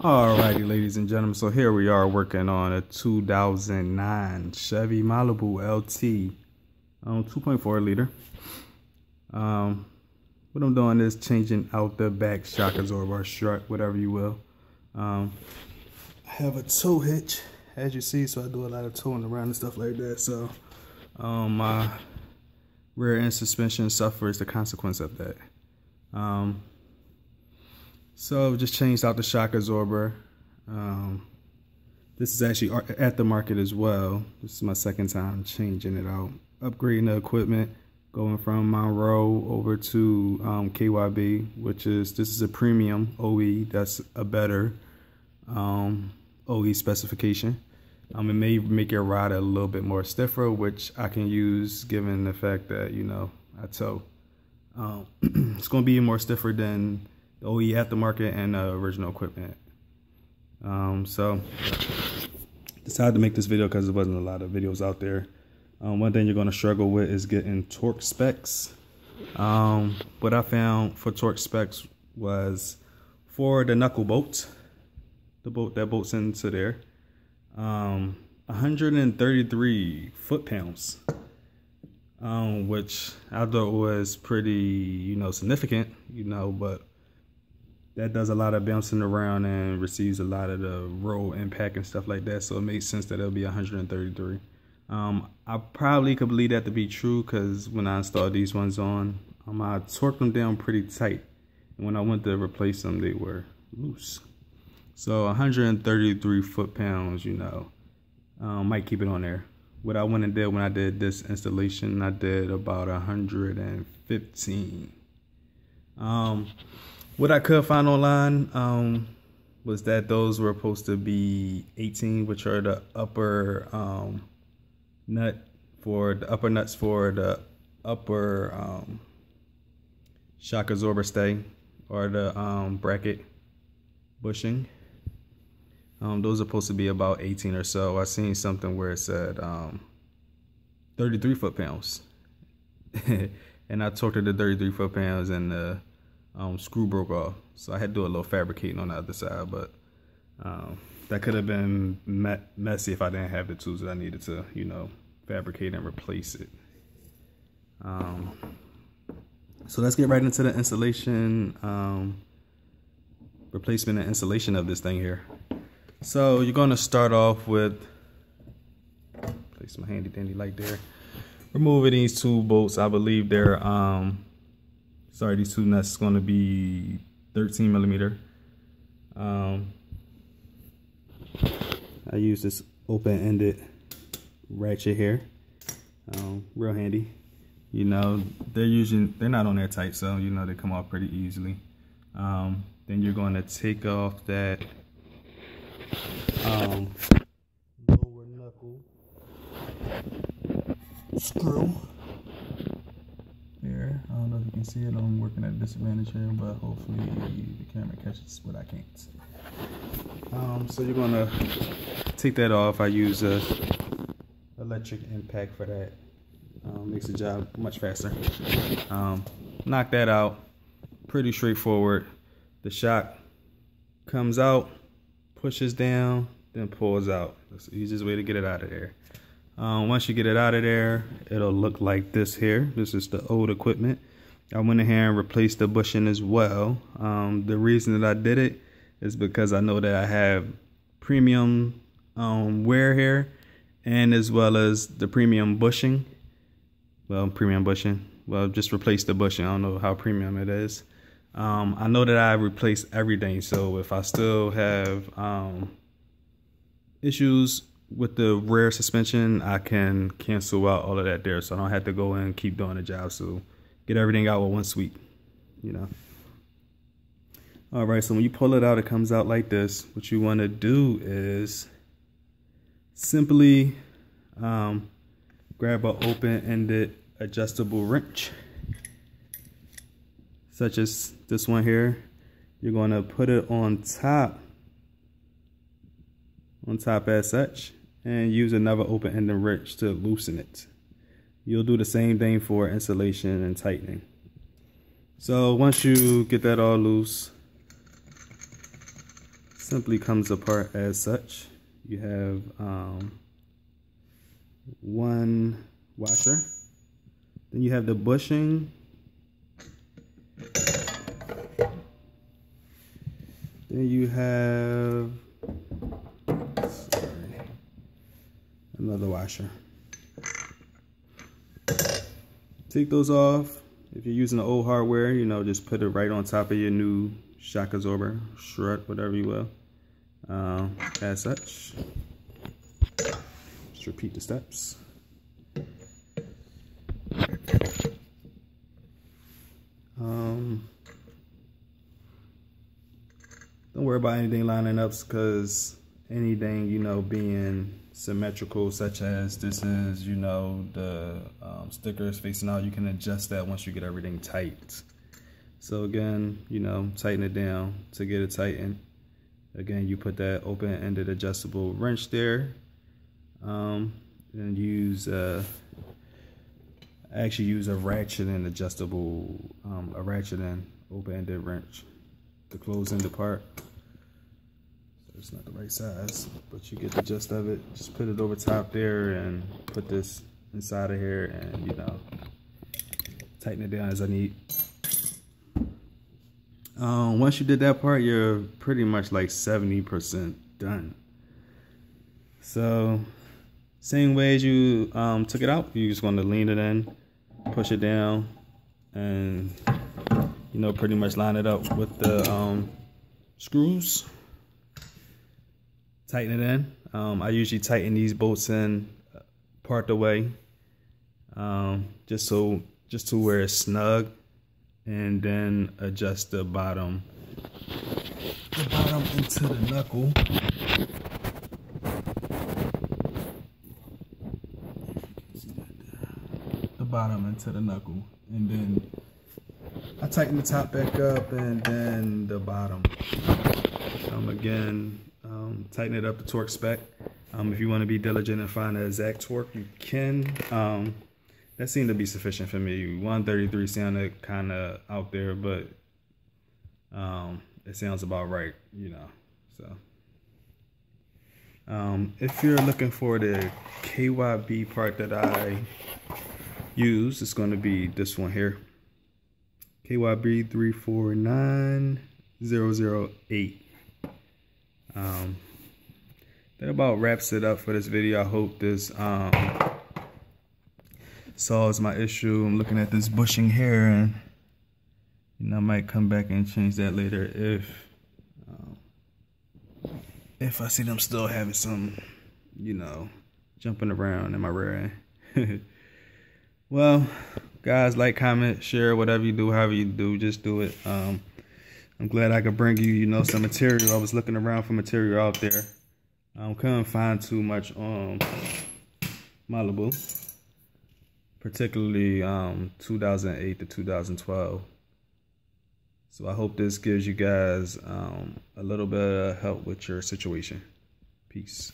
Alrighty, ladies and gentlemen, so here we are working on a 2009 Chevy Malibu LT 2.4 liter. What I'm doing is changing out the back shock absorber or strut, whatever you will. I have a tow hitch, as you see, so I do a lot of towing around and stuff like that. So my rear end suspension suffers the consequence of that. So just changed out the shock absorber. This is actually at the market as well. This is my second time changing it out, upgrading the equipment, going from Monroe over to KYB, this is a premium OE. That's a better OE specification. It may make your ride a little bit more stiffer, which I can use given the fact that, you know, I tow. It's going to be more stiffer than the OE at the market and the original equipment. So decided to make this video because there wasn't a lot of videos out there. One thing you're going to struggle with is getting torque specs. What I found for torque specs was for the knuckle bolt, the bolt that bolts into there, 133 foot-pounds, which I thought was pretty, you know, significant, you know, but that does a lot of bouncing around and receives a lot of the roll impact and stuff like that. So it makes sense that it'll be 133. I probably could believe that to be true because when I installed these ones on, I torqued them down pretty tight. And when I went to replace them, they were loose. So 133 foot-pounds, you know, might keep it on there. What I went and did when I did this installation, I did about 115. What I could find online was that those were supposed to be 18, which are the upper nuts for the upper shock absorber stay, or the bracket bushing. Those are supposed to be about 18 or so. I seen something where it said 33 foot-pounds, and I torqued the 33 foot-pounds and the screw broke off, so I had to do a little fabricating on the other side, but that could have been messy if I didn't have the tools that I needed to, you know, fabricate and replace it. So let's get right into the installation, replacement and installation of this thing here. So you're going to start off with, place my handy dandy light there, removing these two bolts. I believe they're these two nuts is going to be 13 millimeter. I use this open-ended ratchet here, real handy. You know, they're not on there tight, so you know they come off pretty easily. Then you're going to take off that lower knuckle screw. Here, I don't know if you can see it. I'm working at a disadvantage here, but hopefully the camera catches what I can't. So you're gonna take that off. I use a electric impact for that. Makes the job much faster. Knock that out. Pretty straightforward. The shock comes out, pushes down, then pulls out. That's the easiest way to get it out of there. Once you get it out of there, it'll look like this here. This is the old equipment. I went in here and replaced the bushing as well. The reason that I did it is because I know that I have premium wear here, and as well as the premium bushing. Well, premium bushing. Well, just replace the bushing. I don't know how premium it is. I know that I replace everything, so if I still have issues with the rear suspension, I can cancel out all of that there, so I don't have to go in and keep doing the job. So get everything out with one sweep, you know. All right, so when you pull it out, it comes out like this. What you want to do is simply grab an open-ended adjustable wrench, such as this one here. You're going to put it on top as such, and use another open-ended wrench to loosen it. You'll do the same thing for installation and tightening. So once you get that all loose, simply comes apart as such. You have one washer, then you have the bushing, then you have another washer. Take those off. If you're using the old hardware, you know, just put it right on top of your new shock absorber, strut, whatever you will. As such. Just repeat the steps. Don't worry about anything lining up, because anything, you know, being symmetrical, such as this is, you know, the stickers facing out, you can adjust that once you get everything tight. So again, you know, tighten it down to get it tightened. Again, you put that open-ended adjustable wrench there, and use I actually use a ratchet and adjustable, a ratchet and open-ended wrench to close in the part. So it's not the right size, but you get the gist of it. Just put it over top there and put this inside of here, and you know, tighten it down as I need. Once you did that part, you're pretty much like 70% done. So same way as you took it out, you're just going to lean it in, push it down, and you know, pretty much line it up with the screws. Tighten it in. I usually tighten these bolts in part the way, just to where it's snug, and then adjust the bottom into the knuckle. The bottom into the knuckle, and then I tighten the top back up, and then the bottom. Again, tighten it up to torque spec. If you want to be diligent and find the exact torque, you can. That seemed to be sufficient for me. 133 sounded kind of out there, but it sounds about right, you know. So if you're looking for the KYB part that I use, it's going to be this one here, KYB 349008. That about wraps it up for this video. I hope this solves my issue. I'm looking at this bushing here, and you know, I might come back and change that later if I see them still having some, you know, jumping around in my rear end. Well, guys, like, comment, share, whatever you do, however you do, just do it. I'm glad I could bring you, you know, some material. I was looking around for material out there. Couldn't find too much on Malibu, particularly 2008 to 2012. So I hope this gives you guys a little bit of help with your situation. Peace.